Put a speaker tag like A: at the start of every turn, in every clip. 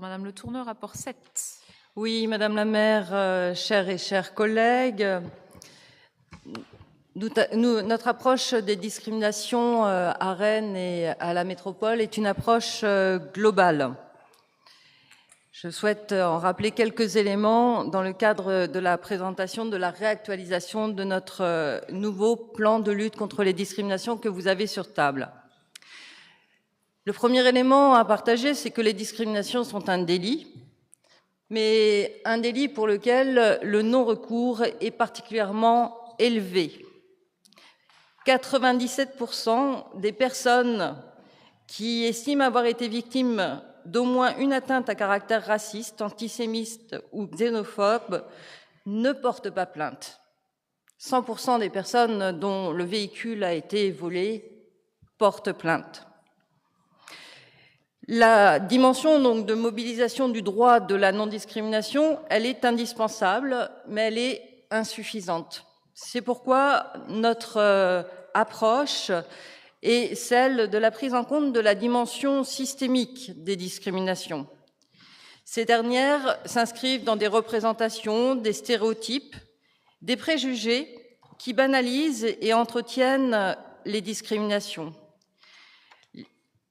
A: Madame Le Tourneur, rapport 7.
B: Oui, Madame la maire, chers et chers collègues, notre approche des discriminations à Rennes et à la métropole est une approche globale. Je souhaite en rappeler quelques éléments dans le cadre de la présentation de la réactualisation de notre nouveau plan de lutte contre les discriminations que vous avez sur table. Le premier élément à partager, c'est que les discriminations sont un délit, mais un délit pour lequel le non-recours est particulièrement élevé. 97% des personnes qui estiment avoir été victimes d'au moins une atteinte à caractère raciste, antisémite ou xénophobe ne portent pas plainte. 100% des personnes dont le véhicule a été volé portent plainte. La dimension donc de mobilisation du droit de la non-discrimination, elle est indispensable, mais elle est insuffisante. C'est pourquoi notre approche est celle de la prise en compte de la dimension systémique des discriminations. Ces dernières s'inscrivent dans des représentations, des stéréotypes, des préjugés qui banalisent et entretiennent les discriminations.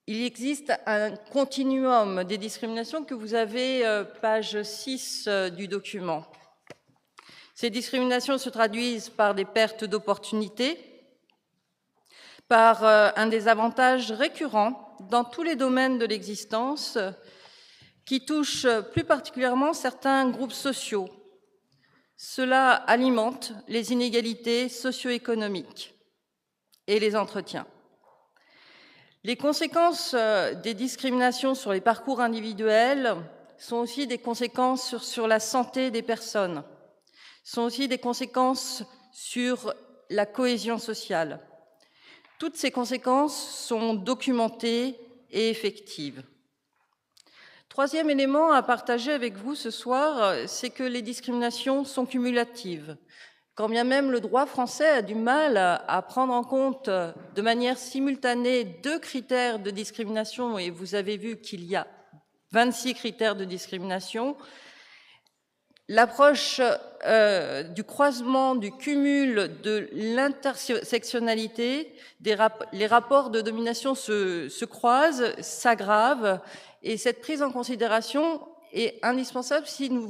B: Il existe un continuum des discriminations que vous avez, page 6 du document. Ces discriminations se traduisent par des pertes d'opportunités, par un désavantage récurrent dans tous les domaines de l'existence qui touche plus particulièrement certains groupes sociaux. Cela alimente les inégalités socio-économiques et les entretient. Les conséquences des discriminations sur les parcours individuels sont aussi des conséquences sur la santé des personnes, sont aussi des conséquences sur la cohésion sociale. Toutes ces conséquences sont documentées et effectives. Troisième élément à partager avec vous ce soir, c'est que les discriminations sont cumulatives. Quand bien même le droit français a du mal à prendre en compte de manière simultanée 2 critères de discrimination, et vous avez vu qu'il y a 26 critères de discrimination, l'approche du croisement, du cumul, de l'intersectionnalité, les rapports de domination se croisent, s'aggravent, et cette prise en considération est indispensable si nous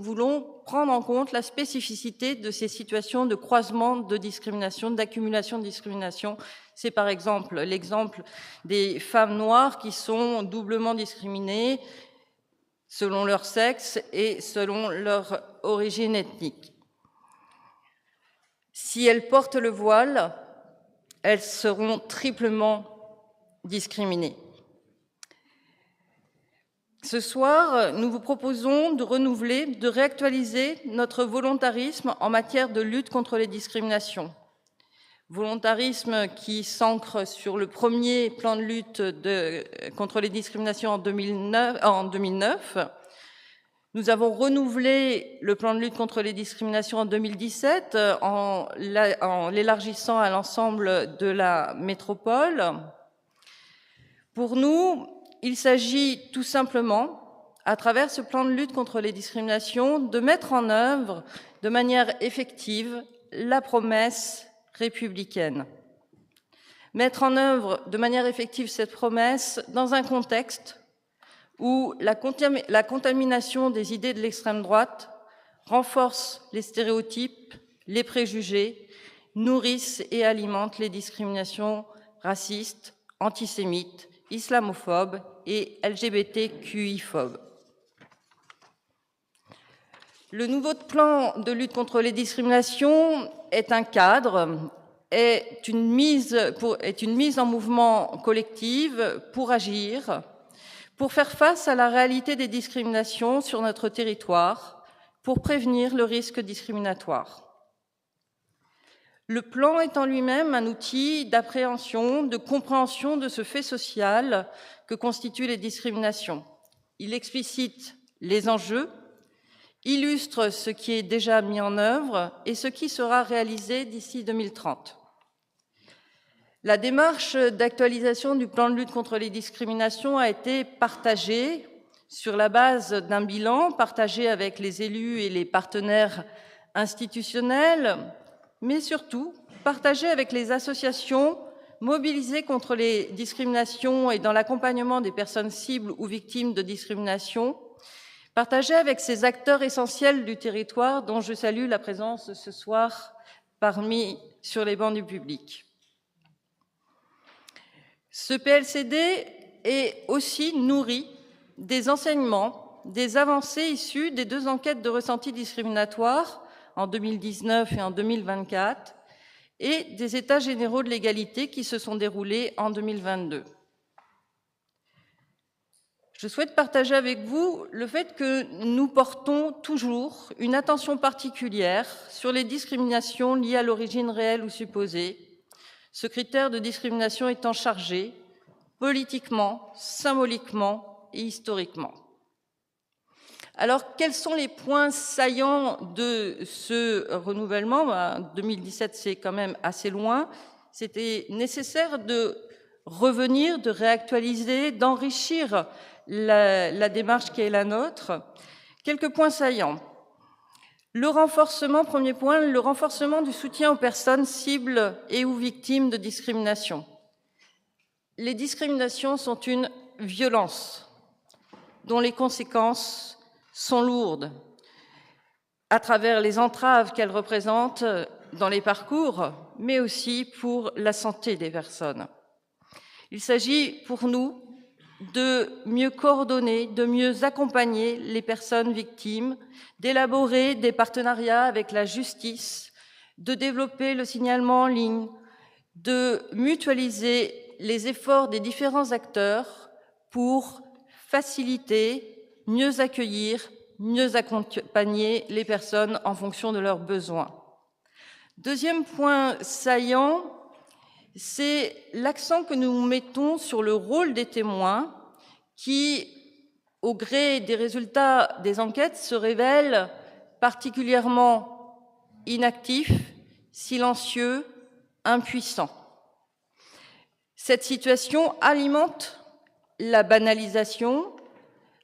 B: voulons prendre en compte la spécificité de ces situations de croisement de discrimination, d'accumulation de discrimination. C'est par exemple l'exemple des femmes noires qui sont doublement discriminées selon leur sexe et selon leur origine ethnique. Si elles portent le voile, elles seront triplement discriminées. Ce soir, nous vous proposons de renouveler, de réactualiser notre volontarisme en matière de lutte contre les discriminations. Volontarisme qui s'ancre sur le premier plan de lutte contre les discriminations en 2009. Nous avons renouvelé le plan de lutte contre les discriminations en 2017 en l'élargissant à l'ensemble de la métropole. Pour nous, il s'agit tout simplement, à travers ce plan de lutte contre les discriminations, de mettre en œuvre de manière effective la promesse républicaine. Mettre en œuvre de manière effective cette promesse dans un contexte où la contamination des idées de l'extrême droite renforce les stéréotypes, les préjugés, nourrissent et alimentent les discriminations racistes, antisémites, islamophobes et LGBTQI-phobes. Le nouveau plan de lutte contre les discriminations est un cadre, est une mise en mouvement collective pour agir, pour faire face à la réalité des discriminations sur notre territoire, pour prévenir le risque discriminatoire. Le plan est en lui-même un outil d'appréhension, de compréhension de ce fait social que constituent les discriminations. Il explicite les enjeux, illustre ce qui est déjà mis en œuvre et ce qui sera réalisé d'ici 2030. La démarche d'actualisation du plan de lutte contre les discriminations a été partagée sur la base d'un bilan partagé avec les élus et les partenaires institutionnels, mais surtout partagé avec les associations mobilisées contre les discriminations et dans l'accompagnement des personnes cibles ou victimes de discrimination, partagé avec ces acteurs essentiels du territoire dont je salue la présence ce soir sur les bancs du public. Ce PLCD est aussi nourri des enseignements, des avancées issues des 2 enquêtes de ressenti discriminatoire en 2019 et en 2024 et des États généraux de l'égalité qui se sont déroulés en 2022. Je souhaite partager avec vous le fait que nous portons toujours une attention particulière sur les discriminations liées à l'origine réelle ou supposée, ce critère de discrimination étant chargé politiquement, symboliquement et historiquement. Alors, quels sont les points saillants de ce renouvellement ? 2017, c'est quand même assez loin. C'était nécessaire de revenir, de réactualiser, d'enrichir la démarche qui est la nôtre. Quelques points saillants. Le renforcement, premier point, le renforcement du soutien aux personnes cibles et ou victimes de discrimination. Les discriminations sont une violence dont les conséquences sont lourdes à travers les entraves qu'elles représentent dans les parcours, mais aussi pour la santé des personnes. Il s'agit pour nous de mieux coordonner, de mieux accompagner les personnes victimes, d'élaborer des partenariats avec la justice, de développer le signalement en ligne, de mutualiser les efforts des différents acteurs pour faciliter, mieux accueillir, mieux accompagner les personnes en fonction de leurs besoins. Deuxième point saillant, c'est l'accent que nous mettons sur le rôle des témoins qui, au gré des résultats des enquêtes, se révèlent particulièrement inactifs, silencieux, impuissants. Cette situation alimente la banalisation,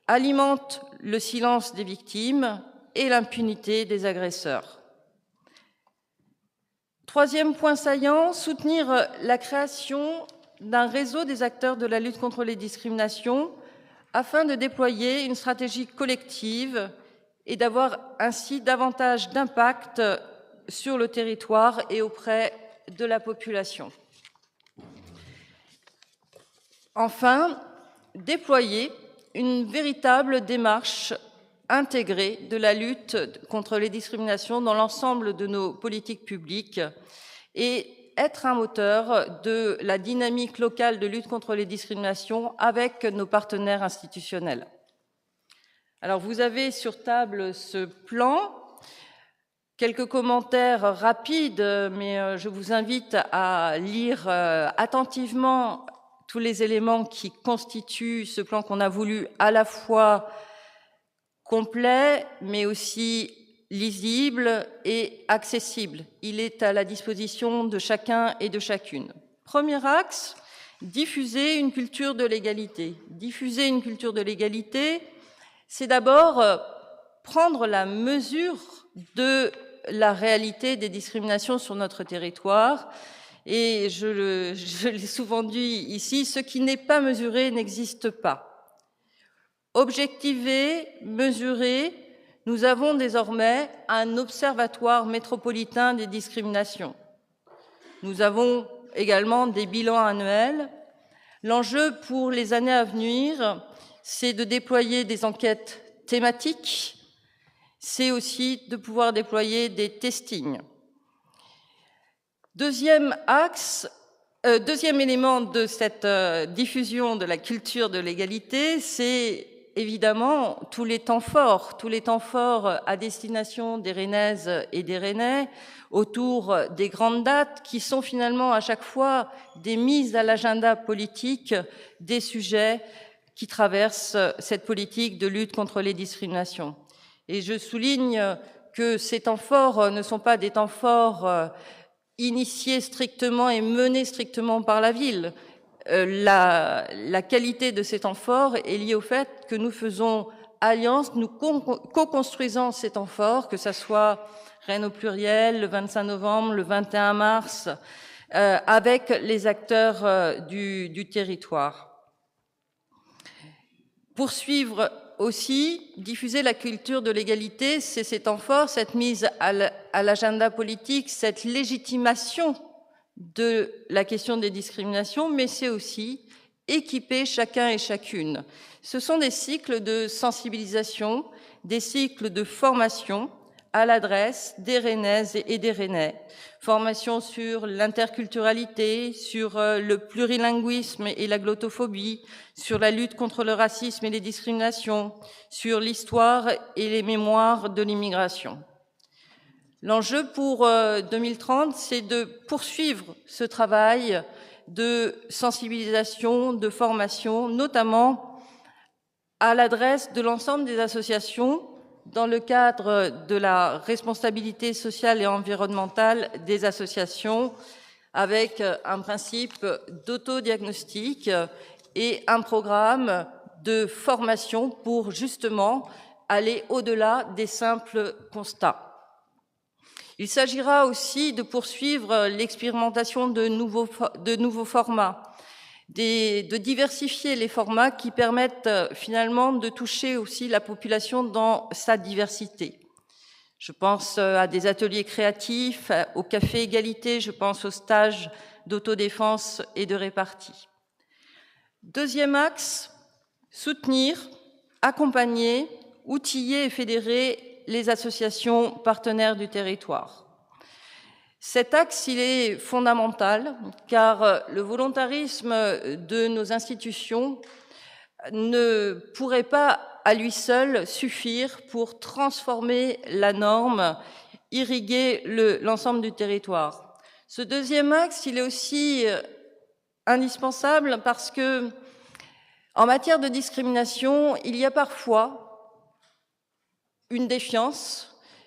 B: alimente le silence des victimes et l'impunité des agresseurs. Troisième point saillant, soutenir la création d'un réseau des acteurs de la lutte contre les discriminations afin de déployer une stratégie collective et d'avoir ainsi davantage d'impact sur le territoire et auprès de la population. Enfin, déployer une véritable démarche intégrée de la lutte contre les discriminations dans l'ensemble de nos politiques publiques et être un moteur de la dynamique locale de lutte contre les discriminations avec nos partenaires institutionnels. Alors, vous avez sur table ce plan. Quelques commentaires rapides, mais je vous invite à lire attentivement tous les éléments qui constituent ce plan qu'on a voulu à la fois complet, mais aussi lisible et accessible. Il est à la disposition de chacun et de chacune. Premier axe, diffuser une culture de l'égalité. Diffuser une culture de l'égalité, c'est d'abord prendre la mesure de la réalité des discriminations sur notre territoire. Et je l'ai souvent dit ici, ce qui n'est pas mesuré n'existe pas. Objectiver, mesurer, nous avons désormais un observatoire métropolitain des discriminations. Nous avons également des bilans annuels. L'enjeu pour les années à venir, c'est de déployer des enquêtes thématiques, c'est aussi de pouvoir déployer des testings. Deuxième élément de cette diffusion de la culture de l'égalité, c'est évidemment tous les temps forts à destination des Rennaises et des Rennais autour des grandes dates qui sont finalement à chaque fois des mises à l'agenda politique des sujets qui traversent cette politique de lutte contre les discriminations. Et je souligne que ces temps forts ne sont pas des temps forts initiés strictement et menés strictement par la ville. la qualité de ces temps forts est liée au fait que nous faisons alliance, nous co-construisons ces temps forts, que ce soit Rennes au pluriel, le 25 novembre, le 21 mars, avec les acteurs du territoire. Poursuivre aussi, diffuser la culture de l'égalité, c'est ces temps forts, cette mise à l'agenda politique, cette légitimation de la question des discriminations, mais c'est aussi équiper chacun et chacune. Ce sont des cycles de sensibilisation, des cycles de formation à l'adresse des Rennaises et des Rennais. Formation sur l'interculturalité, sur le plurilinguisme et la glottophobie, sur la lutte contre le racisme et les discriminations, sur l'histoire et les mémoires de l'immigration. L'enjeu pour 2030, c'est de poursuivre ce travail de sensibilisation, de formation, notamment à l'adresse de l'ensemble des associations dans le cadre de la responsabilité sociale et environnementale des associations, avec un principe d'autodiagnostic et un programme de formation pour justement aller au-delà des simples constats. Il s'agira aussi de poursuivre l'expérimentation de nouveaux formats, de diversifier les formats qui permettent finalement de toucher aussi la population dans sa diversité. Je pense à des ateliers créatifs, au café égalité, je pense aux stages d'autodéfense et de répartie. Deuxième axe, soutenir, accompagner, outiller et fédérer les associations partenaires du territoire. Cet axe, il est fondamental, car le volontarisme de nos institutions ne pourrait pas à lui seul suffire pour transformer la norme, irriguer l'ensemble du territoire. Ce deuxième axe, il est aussi indispensable parce que, en matière de discrimination, il y a parfois une défiance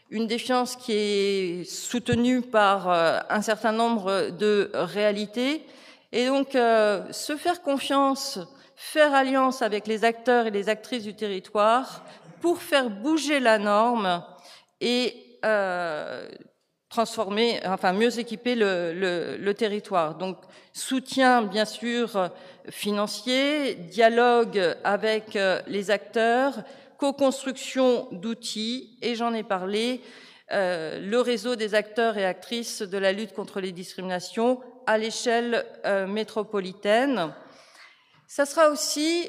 B: qui est soutenue par un certain nombre de réalités. Et donc, se faire confiance, faire alliance avec les acteurs et les actrices du territoire pour faire bouger la norme et transformer, enfin mieux équiper le territoire. Donc, soutien, bien sûr, financier, dialogue avec les acteurs, co-construction d'outils, et j'en ai parlé, le réseau des acteurs et actrices de la lutte contre les discriminations à l'échelle métropolitaine. Ça sera aussi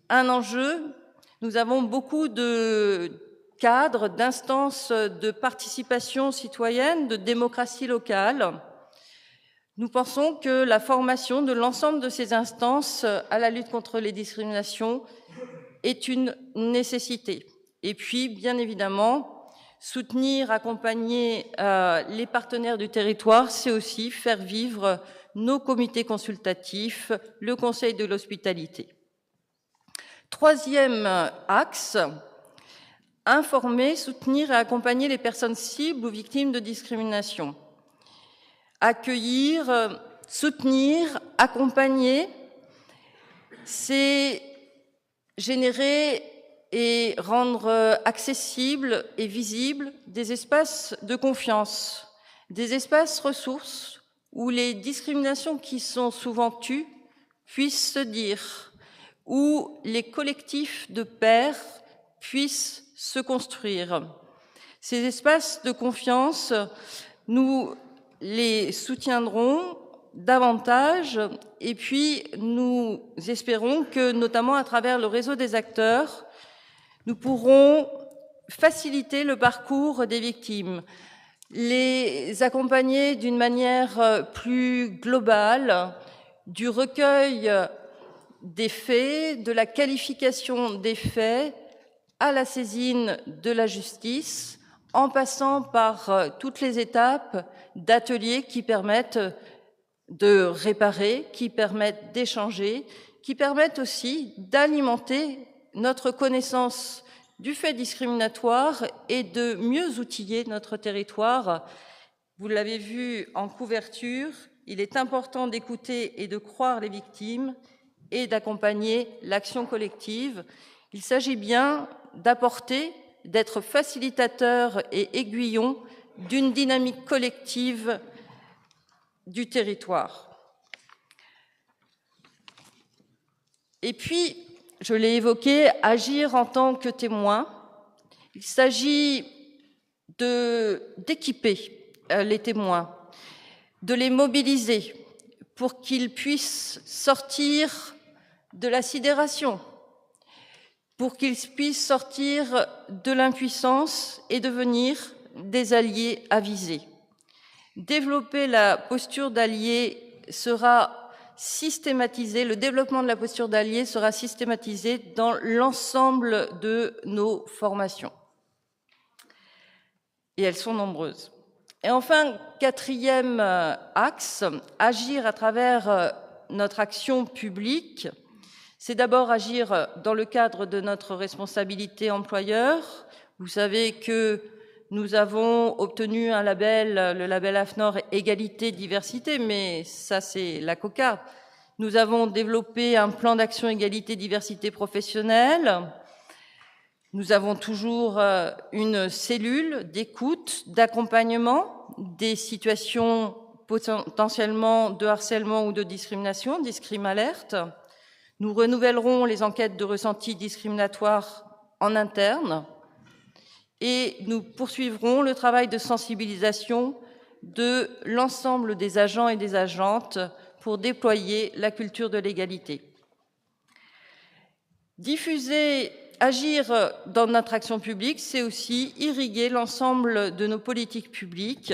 B: un enjeu. Nous avons beaucoup de cadres, d'instances de participation citoyenne, de démocratie locale. Nous pensons que la formation de l'ensemble de ces instances à la lutte contre les discriminations est une nécessité. Et puis, bien évidemment, soutenir, accompagner les partenaires du territoire, c'est aussi faire vivre nos comités consultatifs, le Conseil de l'hospitalité. Troisième axe, informer, soutenir et accompagner les personnes cibles ou victimes de discrimination. Accueillir, soutenir, accompagner, c'est générer et rendre accessibles et visibles des espaces de confiance, des espaces ressources où les discriminations qui sont souvent tues puissent se dire, où les collectifs de pairs puissent se construire. Ces espaces de confiance, nous les soutiendrons davantage, et puis nous espérons que, notamment à travers le réseau des acteurs, nous pourrons faciliter le parcours des victimes, les accompagner d'une manière plus globale, du recueil des faits, de la qualification des faits, à la saisine de la justice, en passant par toutes les étapes d'ateliers qui permettent de réparer, qui permettent d'échanger, qui permettent aussi d'alimenter notre connaissance du fait discriminatoire et de mieux outiller notre territoire. Vous l'avez vu en couverture, il est important d'écouter et de croire les victimes et d'accompagner l'action collective. Il s'agit bien d'apporter, d'être facilitateur et aiguillon d'une dynamique collective du territoire. Et puis, je l'ai évoqué, agir en tant que témoin. Il s'agit d'équiper les témoins, de les mobiliser pour qu'ils puissent sortir de la sidération, pour qu'ils puissent sortir de l'impuissance et devenir des alliés avisés. Développer la posture d'allié sera systématisé, le développement de la posture d'allié sera systématisé dans l'ensemble de nos formations. Et elles sont nombreuses. Et enfin, quatrième axe, agir à travers notre action publique. C'est d'abord agir dans le cadre de notre responsabilité employeur. Vous savez que nous avons obtenu un label, le label AFNOR Égalité Diversité, mais ça c'est la cocarde. Nous avons développé un plan d'action égalité diversité professionnelle. Nous avons toujours une cellule d'écoute, d'accompagnement des situations potentiellement de harcèlement ou de discrimination, Discrim Alert. Nous renouvellerons les enquêtes de ressenti discriminatoire en interne et nous poursuivrons le travail de sensibilisation de l'ensemble des agents et des agentes pour déployer la culture de l'égalité. Diffuser, agir dans notre action publique, c'est aussi irriguer l'ensemble de nos politiques publiques.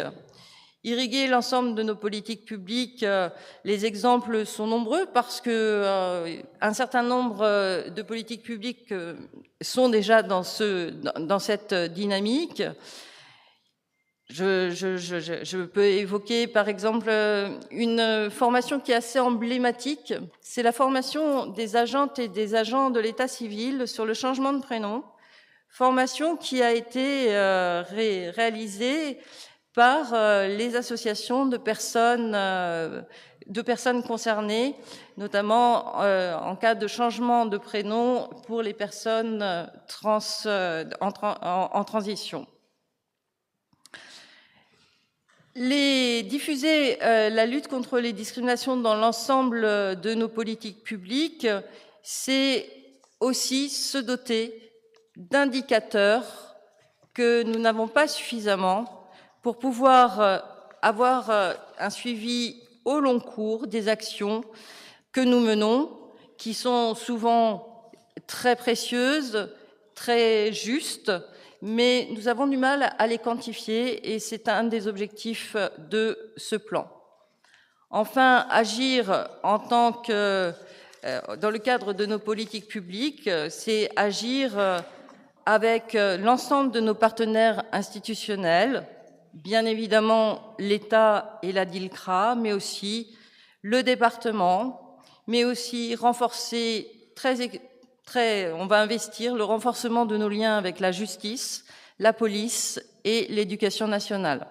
B: Irriguer l'ensemble de nos politiques publiques, les exemples sont nombreux parce que un certain nombre de politiques publiques sont déjà dans cette dynamique. Je peux évoquer par exemple une formation qui est assez emblématique, c'est la formation des agentes et des agents de l'état civil sur le changement de prénom, formation qui a été réalisée par les associations de personnes concernées, notamment en cas de changement de prénom pour les personnes en transition. Diffuser la lutte contre les discriminations dans l'ensemble de nos politiques publiques, c'est aussi se doter d'indicateurs que nous n'avons pas suffisamment pour pouvoir avoir un suivi au long cours des actions que nous menons, qui sont souvent très précieuses, très justes, mais nous avons du mal à les quantifier et c'est un des objectifs de ce plan. Enfin, agir en tant que, dans le cadre de nos politiques publiques, c'est agir avec l'ensemble de nos partenaires institutionnels, bien évidemment l'État et la DILCRA, mais aussi le département, mais aussi renforcer on va investir le renforcement de nos liens avec la justice, la police et l'éducation nationale.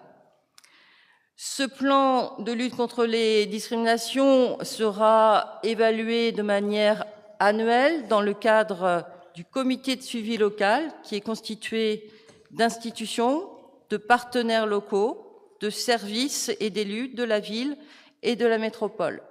B: Ce plan de lutte contre les discriminations sera évalué de manière annuelle dans le cadre du comité de suivi local qui est constitué d'institutions, de partenaires locaux, de services et d'élus de la ville et de la métropole.